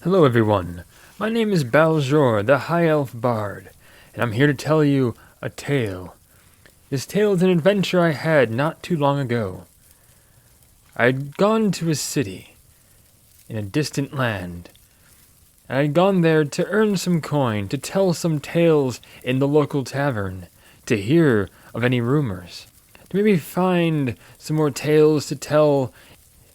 Hello everyone, my name is Baljor, the High Elf Bard, and I'm here to tell you a tale. This tale is an adventure I had not too long ago. I had gone to a city in a distant land, and I had gone there to earn some coin, to tell some tales in the local tavern, to hear of any rumors, to maybe find some more tales to tell.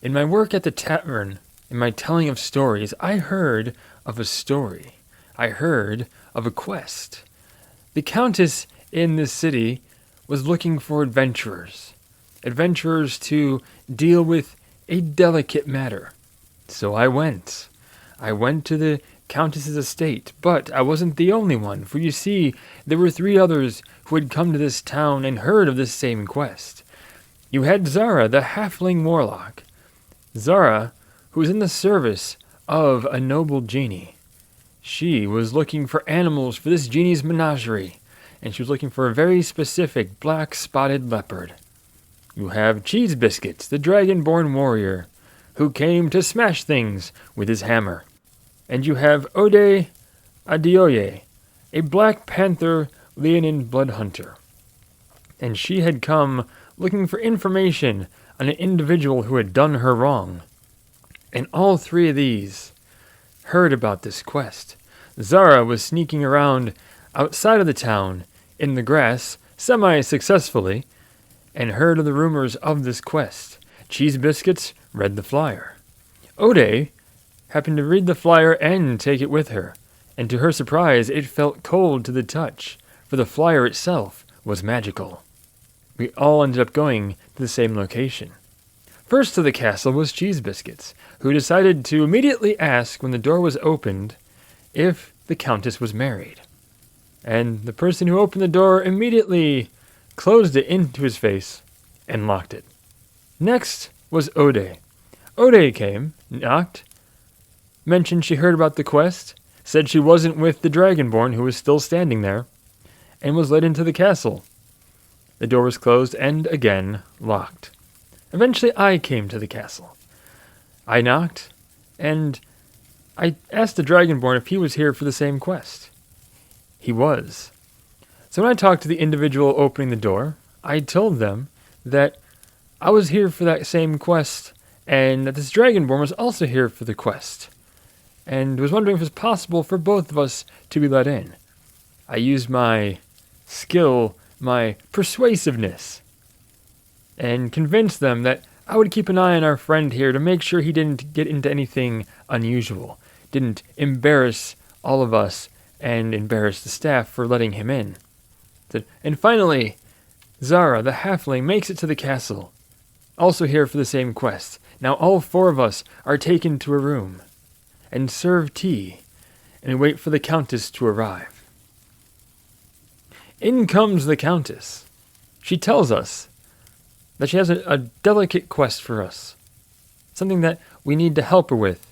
In my work at the tavern, in my telling of stories, I heard of a story. I heard of a quest. The Countess in this city was looking for adventurers. Adventurers to deal with a delicate matter. So I went. I went to the Countess's estate, but I wasn't the only one, for you see, there were 3 others who had come to this town and heard of this same quest. You had Zara, the halfling warlock. Zara, who was in the service of a noble genie. She was looking for animals for this genie's menagerie, and she was looking for a very specific black-spotted leopard. You have Cheese Biscuits, the dragonborn warrior, who came to smash things with his hammer. And you have Ode Adioye, a Black Panther Leonin blood hunter. And she had come looking for information on an individual who had done her wrong. And all 3 of these heard about this quest. Zara was sneaking around outside of the town in the grass semi-successfully and heard of the rumors of this quest. Cheese Biscuits read the flyer. Ode happened to read the flyer and take it with her, and to her surprise it felt cold to the touch, for the flyer itself was magical. We all ended up going to the same location. First to the castle was Cheese Biscuits, who decided to immediately ask when the door was opened if the Countess was married. And the person who opened the door immediately closed it into his face and locked it. Next was Ode. Ode came, knocked, mentioned she heard about the quest, said she wasn't with the Dragonborn who was still standing there, and was led into the castle. The door was closed and again locked. Eventually I came to the castle. I knocked, and I asked the Dragonborn if he was here for the same quest. He was. So when I talked to the individual opening the door, I told them that I was here for that same quest, and that this Dragonborn was also here for the quest, and was wondering if it was possible for both of us to be let in. I used my skill, my persuasiveness, and convinced them that I would keep an eye on our friend here to make sure he didn't get into anything unusual, didn't embarrass all of us and embarrass the staff for letting him in. And finally, Zara, the halfling, makes it to the castle, also here for the same quest. Now all 4 of us are taken to a room and served tea and wait for the Countess to arrive. In comes the Countess. She tells us that she has a delicate quest for us, something that we need to help her with.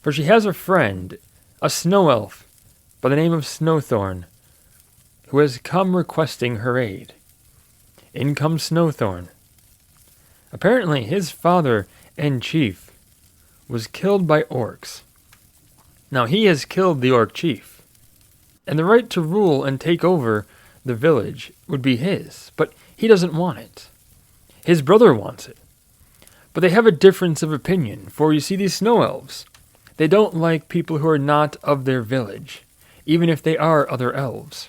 For she has a friend, a snow elf, by the name of Snowthorn, who has come requesting her aid. In comes Snowthorn. Apparently his father and chief was killed by orcs. Now he has killed the orc chief, and the right to rule and take over the village would be his, but he doesn't want it. His brother wants it. But they have a difference of opinion, for you see these snow elves, they don't like people who are not of their village, even if they are other elves.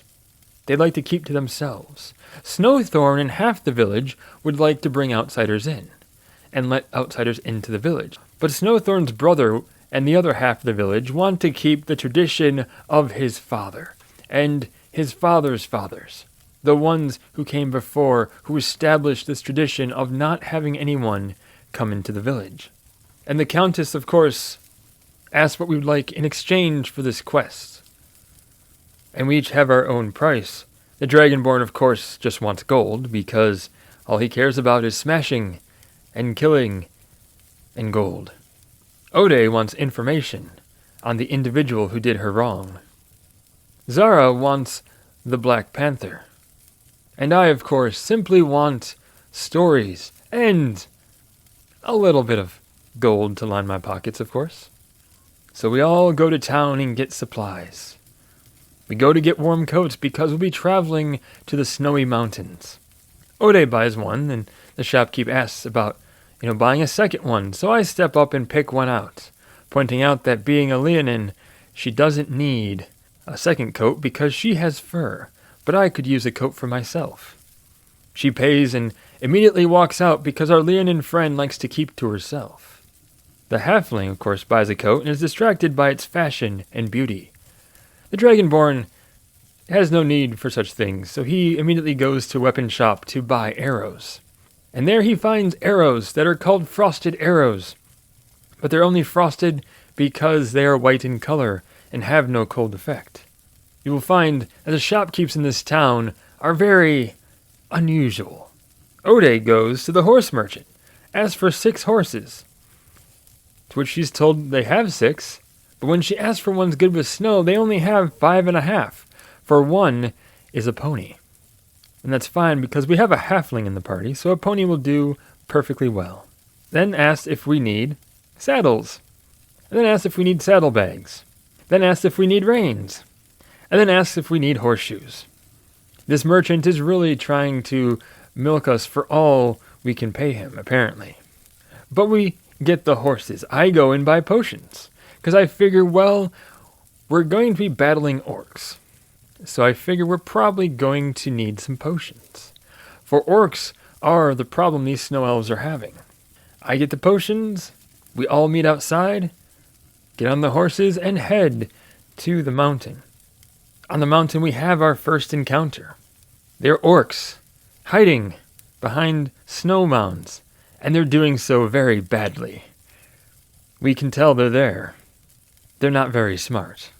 They like to keep to themselves. Snowthorn and half the village would like to bring outsiders in, and let outsiders into the village. But Snowthorn's brother and the other half of the village want to keep the tradition of his father, and his father's fathers. The ones who came before, who established this tradition of not having anyone come into the village. And the Countess, of course, asked what we would like in exchange for this quest. And we each have our own price. The Dragonborn, of course, just wants gold, because all he cares about is smashing and killing and gold. Ode wants information on the individual who did her wrong. Zara wants the Black Panther. And I, of course, simply want stories and a little bit of gold to line my pockets, of course. So we all go to town and get supplies. We go to get warm coats because we'll be traveling to the snowy mountains. Ode buys one, and the shopkeep asks about, buying a second one, so I step up and pick one out, pointing out that being a Leonin, she doesn't need a second coat because she has fur, but I could use a coat for myself. She pays and immediately walks out because our Leonin friend likes to keep to herself. The halfling, of course, buys a coat and is distracted by its fashion and beauty. The Dragonborn has no need for such things, so he immediately goes to a weapon shop to buy arrows. And there he finds arrows that are called frosted arrows, but they're only frosted because they are white in color and have no cold effect. You will find that the shopkeepers in this town are very unusual. Ode goes to the horse merchant, asks for 6 horses, to which she's told they have 6, but when she asks for ones good with snow, they only have 5.5, for one is a pony. And that's fine because we have a halfling in the party, so a pony will do perfectly well. Then asks if we need saddles. And then asks if we need saddlebags. Then asks if we need reins. And then asks if we need horseshoes. This merchant is really trying to milk us for all we can pay him, apparently. But we get the horses. I go and buy potions, because I figure, well, we're going to be battling orcs. So I figure we're probably going to need some potions. For orcs are the problem these snow elves are having. I get the potions, we all meet outside, get on the horses, and head to the mountain. On the mountain we have our first encounter. They're orcs, hiding behind snow mounds, and they're doing so very badly. We can tell they're there. They're not very smart.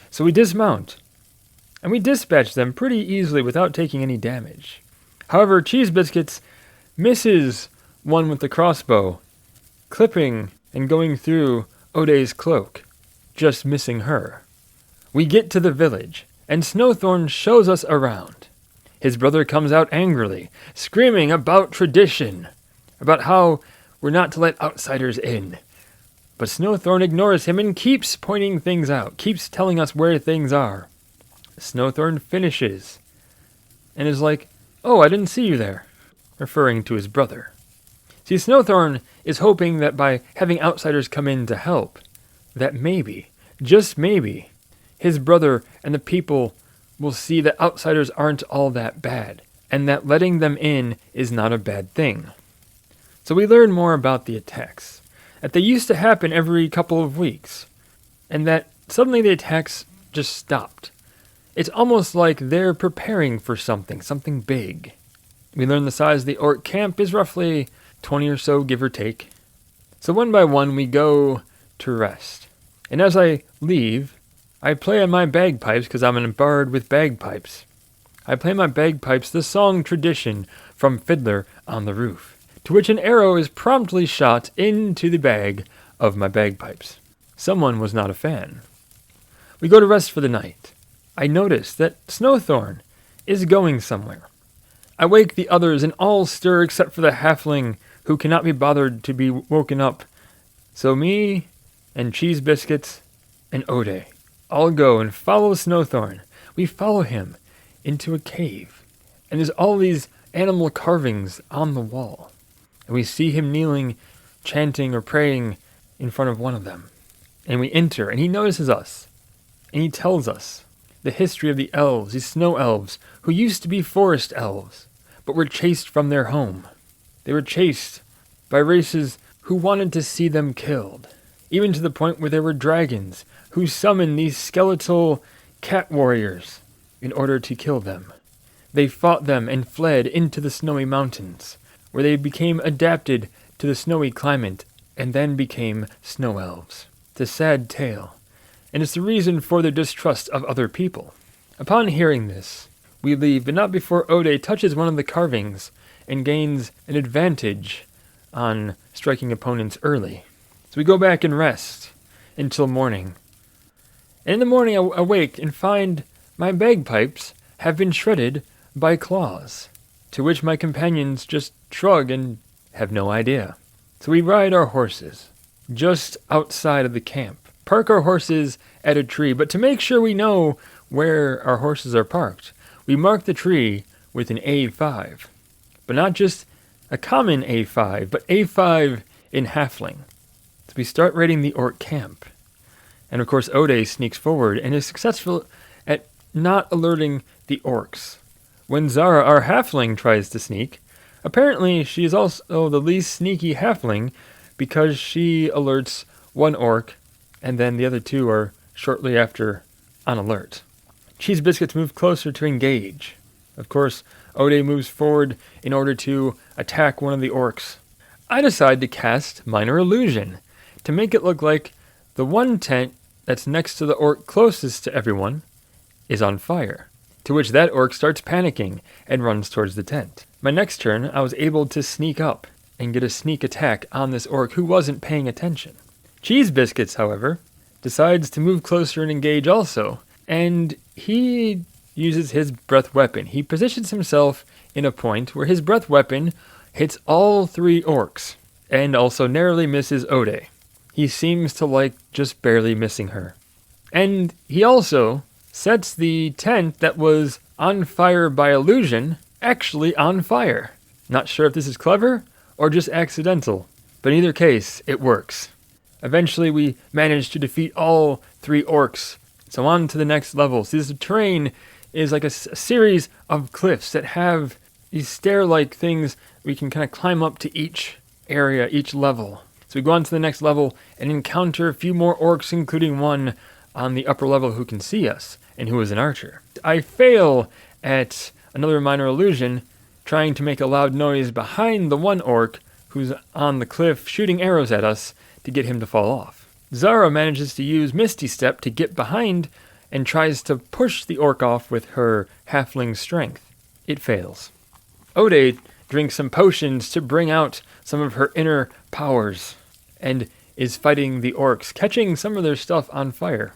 So we dismount, and we dispatch them pretty easily without taking any damage. However, Cheese Biscuits misses one with the crossbow, clipping and going through Ode's cloak, just missing her. We get to the village, and Snowthorn shows us around. His brother comes out angrily, screaming about tradition, about how we're not to let outsiders in. But Snowthorn ignores him and keeps pointing things out, keeps telling us where things are. Snowthorn finishes and is like, "Oh, I didn't see you there," referring to his brother. See, Snowthorn is hoping that by having outsiders come in to help, that maybe, just maybe, his brother and the people will see that outsiders aren't all that bad, and that letting them in is not a bad thing. So we learn more about the attacks, that they used to happen every couple of weeks, and that suddenly the attacks just stopped. It's almost like they're preparing for something big. We learn the size of the orc camp is roughly 20 or so, give or take. So one by one we go to rest. And as I leave, I play on my bagpipes because I'm a bard with bagpipes. I play my bagpipes the song Tradition from Fiddler on the Roof, to which an arrow is promptly shot into the bag of my bagpipes. Someone was not a fan. We go to rest for the night. I notice that Snowthorn is going somewhere. I wake the others and all stir except for the halfling who cannot be bothered to be woken up. So me and Cheese Biscuits and Ode all go and follow Snowthorn. We follow him into a cave, and there's all these animal carvings on the wall. And we see him kneeling, chanting or praying in front of one of them. And we enter, and he notices us, and he tells us the history of the elves, these snow elves, who used to be forest elves, but were chased from their home. They were chased by races who wanted to see them killed, even to the point where there were dragons who summoned these skeletal cat warriors in order to kill them. They fought them and fled into the snowy mountains, where they became adapted to the snowy climate and then became snow elves. It's a sad tale, and it's the reason for their distrust of other people. Upon hearing this, we leave, but not before Ode touches one of the carvings and gains an advantage on striking opponents early. So we go back and rest until morning. And in the morning I awake and find my bagpipes have been shredded by claws, to which my companions just shrug and have no idea. So we ride our horses just outside of the camp, park our horses at a tree, but to make sure we know where our horses are parked, we mark the tree with an A5. But not just a common A5, but A5 in halfling. So we start raiding the orc camp. And of course, Ode sneaks forward and is successful at not alerting the orcs. When Zara, our halfling, tries to sneak, apparently she is also the least sneaky halfling because she alerts one orc, and then the other two are shortly after on alert. Cheese Biscuits move closer to engage. Of course, Ode moves forward in order to attack one of the orcs. I decide to cast Minor Illusion to make it look like the one tent that's next to the orc closest to everyone is on fire, to which that orc starts panicking and runs towards the tent. My next turn, I was able to sneak up and get a sneak attack on this orc who wasn't paying attention. Cheese Biscuits, however, decides to move closer and engage also, and he uses his breath weapon. He positions himself in a point where his breath weapon hits all three orcs, and also narrowly misses Ode. He seems to like just barely missing her. And he also sets the tent that was on fire by illusion actually on fire. Not sure if this is clever or just accidental, but in either case, it works. Eventually, we manage to defeat all three orcs. So on to the next level. See, this terrain is like a series of cliffs that have these stair-like things we can kind of climb up to each area, each level. So we go on to the next level and encounter a few more orcs, including one on the upper level who can see us and who is an archer. I fail at another minor illusion, trying to make a loud noise behind the one orc who's on the cliff shooting arrows at us to get him to fall off. Zara manages to use Misty Step to get behind and tries to push the orc off with her halfling strength. It fails. Ode drinks some potions to bring out some of her inner powers and is fighting the orcs, catching some of their stuff on fire.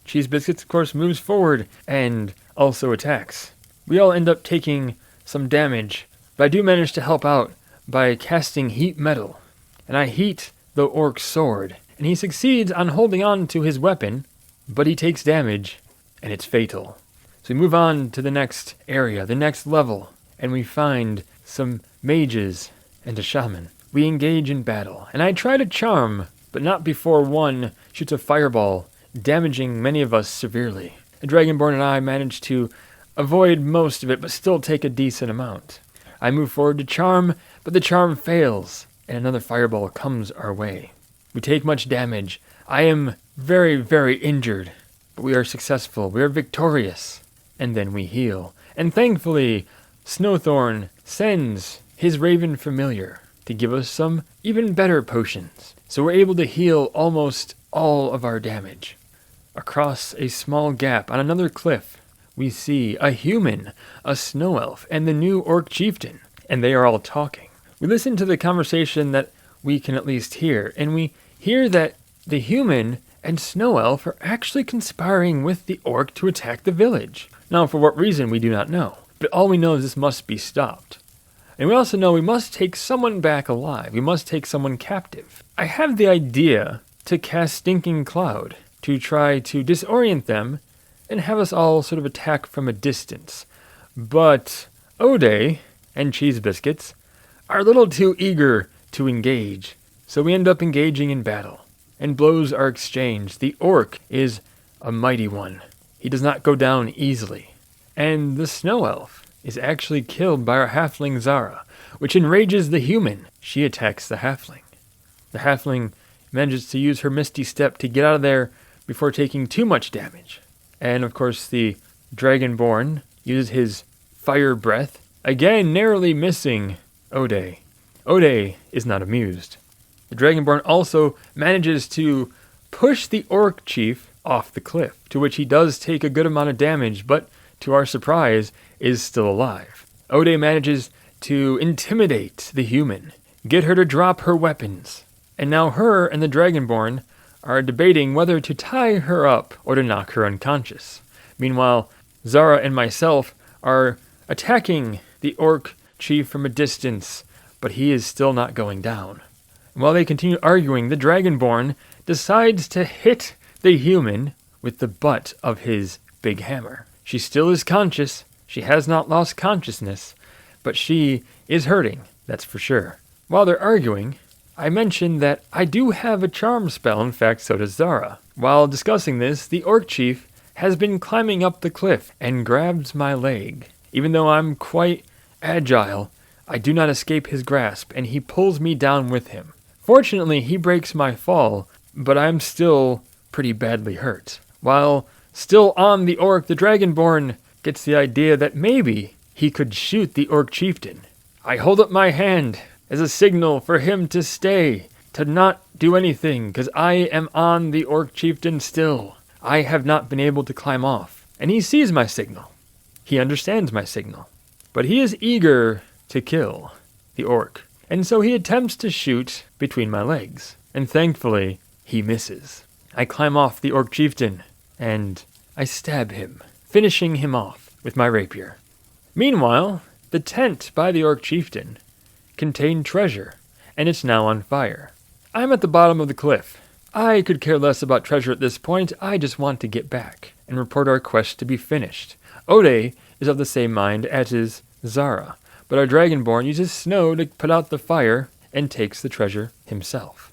Cheese Biscuits, of course, moves forward and also attacks. We all end up taking some damage, but I do manage to help out by casting Heat Metal, and I heat the orc's sword, and he succeeds on holding on to his weapon, but he takes damage, and it's fatal. So we move on to the next area, the next level, and we find some mages and a shaman. We engage in battle, and I try to charm, but not before one shoots a fireball, damaging many of us severely. The Dragonborn and I manage to avoid most of it, but still take a decent amount. I move forward to charm, but the charm fails, and another fireball comes our way. We take much damage. I am very, very injured, but we are successful. We are victorious. And then we heal. And thankfully, Snowthorn sends his Raven Familiar to give us some even better potions. So we're able to heal almost all of our damage. Across a small gap on another cliff, we see a human, a snow elf, and the new orc chieftain, and they are all talking. We listen to the conversation that we can at least hear, and we hear that the human and snow elf are actually conspiring with the orc to attack the village. Now, for what reason, we do not know, but all we know is this must be stopped. And we also know we must take someone back alive. We must take someone captive. I have the idea to cast Stinking Cloud to try to disorient them and have us all sort of attack from a distance. But Ode and Cheese Biscuits are a little too eager to engage, so we end up engaging in battle, and blows are exchanged. The orc is a mighty one. He does not go down easily. And the snow elf is actually killed by our halfling Zara, which enrages the human. She attacks the halfling. The halfling manages to use her Misty Step to get out of there before taking too much damage. And of course the Dragonborn uses his fire breath, again narrowly missing Ode. Ode is not amused. The Dragonborn also manages to push the orc chief off the cliff, to which he does take a good amount of damage, but to our surprise, is still alive. Ode manages to intimidate the human, get her to drop her weapons, and now her and the Dragonborn are debating whether to tie her up or to knock her unconscious. Meanwhile, Zara and myself are attacking the orc chief from a distance, but he is still not going down. And while they continue arguing, the Dragonborn decides to hit the human with the butt of his big hammer. She still is conscious. She has not lost consciousness, but she is hurting, that's for sure. While they're arguing, I mentioned that I do have a charm spell. In fact, so does Zara. While discussing this, the orc chief has been climbing up the cliff and grabs my leg. Even though I'm quite agile, I do not escape his grasp, and he pulls me down with him. Fortunately, he breaks my fall, but I'm still pretty badly hurt. While still on the orc, the Dragonborn gets the idea that maybe he could shoot the orc chieftain. I hold up my hand as a signal for him to stay, to not do anything, because I am on the orc chieftain still. I have not been able to climb off, and he sees my signal. He understands my signal, but he is eager to kill the orc, and so he attempts to shoot between my legs, and thankfully, he misses. I climb off the orc chieftain, and I stab him, finishing him off with my rapier. Meanwhile, the tent by the orc chieftain contained treasure, and it's now on fire. I'm at the bottom of the cliff. I could care less about treasure at this point. I just want to get back and report our quest to be finished. Ode is of the same mind as is Zara, but our Dragonborn uses snow to put out the fire and takes the treasure himself.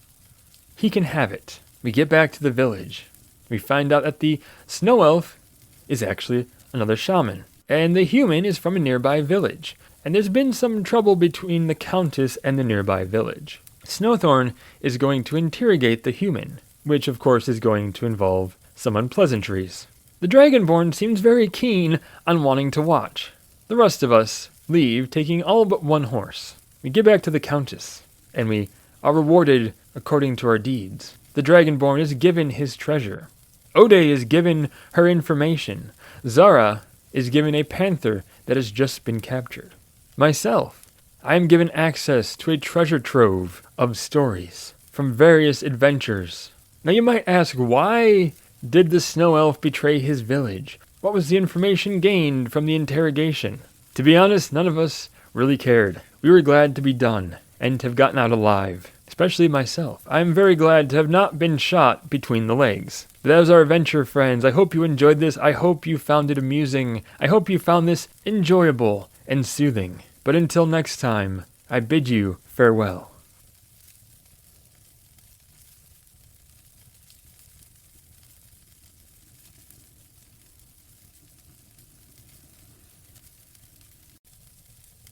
He can have it. We get back to the village. We find out that the snow elf is actually another shaman, and the human is from a nearby village, and there's been some trouble between the countess and the nearby village. Snowthorn is going to interrogate the human, which of course is going to involve some unpleasantries. The Dragonborn seems very keen on wanting to watch. The rest of us leave, taking all but one horse. We get back to the countess, and we are rewarded according to our deeds. The Dragonborn is given his treasure. Ode is given her information. Zara is given a panther that has just been captured. Myself, I am given access to a treasure trove of stories from various adventures. Now you might ask, why did the snow elf betray his village? What was the information gained from the interrogation? To be honest, none of us really cared. We were glad to be done and to have gotten out alive, especially myself. I am very glad to have not been shot between the legs. But that was our adventure, friends. I hope you enjoyed this. I hope you found it amusing. I hope you found this enjoyable and soothing. But until next time, I bid you farewell.